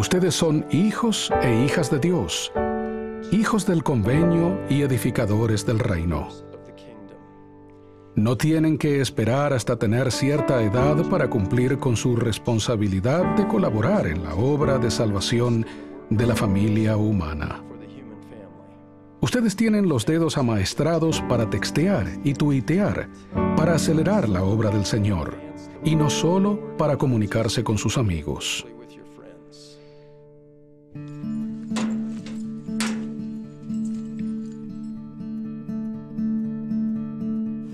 Ustedes son hijos e hijas de Dios, hijos del convenio y edificadores del reino. No tienen que esperar hasta tener cierta edad para cumplir con su responsabilidad de colaborar en la obra de salvación de la familia humana. Ustedes tienen los dedos amaestrados para textear y tuitear, para acelerar la obra del Señor, y no solo para comunicarse con sus amigos.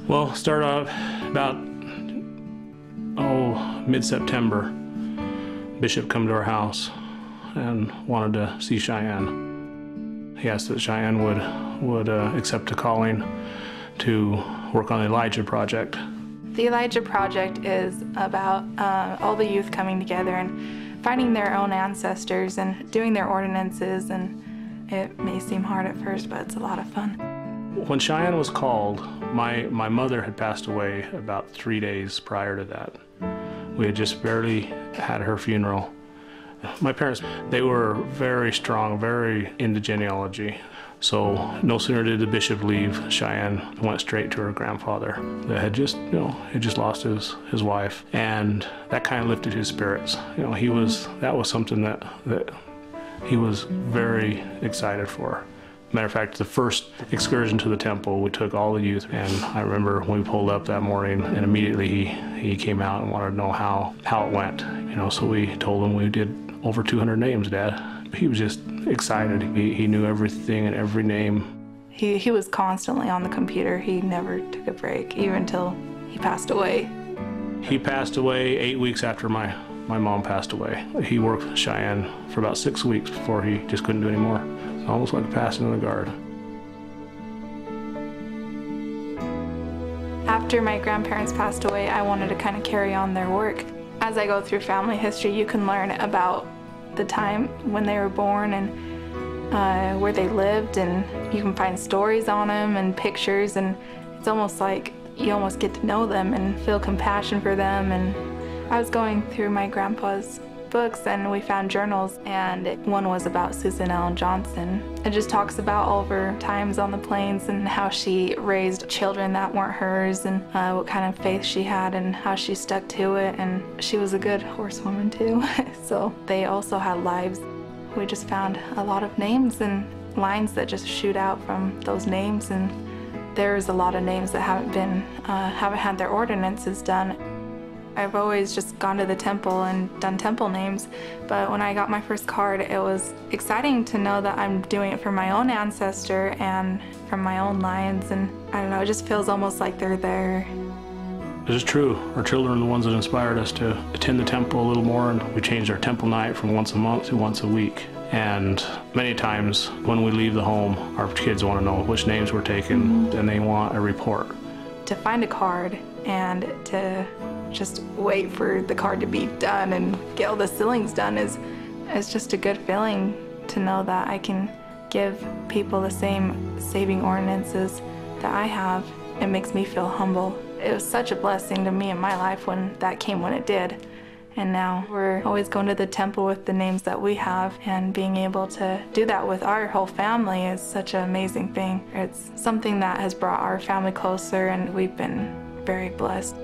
Well, start off about, mid-September. Bishop come to our house and wanted to see Cheyenne. He asked that Cheyenne would accept a calling to work on the Elijah Project. The Elijah Project is about all the youth coming together and finding their own ancestors and doing their ordinances, and it may seem hard at first, but it's a lot of fun. When Cheyenne was called, my mother had passed away about 3 days prior to that. We had just barely had her funeral. My parents, they were very strong, very into genealogy. So no sooner did the bishop leave, Cheyenne went straight to her grandfather that had just, had just lost his wife. And that kind of lifted his spirits. That was something that he was very excited for. Matter of fact, the first excursion to the temple, we took all the youth, and I remember when we pulled up that morning, and immediately he came out and wanted to know how it went. So we told him we did over 200 names, Dad. He was just excited. He knew everything and every name. He was constantly on the computer. He never took a break, even until he passed away. He passed away 8 weeks after my mom passed away. He worked with Cheyenne for about 6 weeks before he just couldn't do anymore. Almost like a passing of the guard. After my grandparents passed away, I wanted to kind of carry on their work. As I go through family history, you can learn about the time when they were born and where they lived, and you can find stories on them and pictures, and it's almost like you almost get to know them and feel compassion for them. And I was going through my grandpa's books, and we found journals, and one was about Susan Ellen Johnson. It just talks about all of her times on the plains and how she raised children that weren't hers, and what kind of faith she had and how she stuck to it. And she was a good horsewoman too. So they also had lives. We just found a lot of names and lines that just shoot out from those names, and there's a lot of names that haven't had their ordinances done. I've always just gone to the temple and done temple names, but when I got my first card, it was exciting to know that I'm doing it for my own ancestor and from my own lines, and I don't know, it just feels almost like they're there. This is true. Our children are the ones that inspired us to attend the temple a little more, and we changed our temple night from once a month to once a week. And many times when we leave the home, our kids want to know which names we're taking, and they want a report. To find a card and to just wait for the card to be done and get all the sealings done is just a good feeling to know that I can give people the same saving ordinances that I have. It makes me feel humble. It was such a blessing to me in my life when that came when it did. And now we're always going to the temple with the names that we have, and being able to do that with our whole family is such an amazing thing. It's something that has brought our family closer, and we've been very blessed.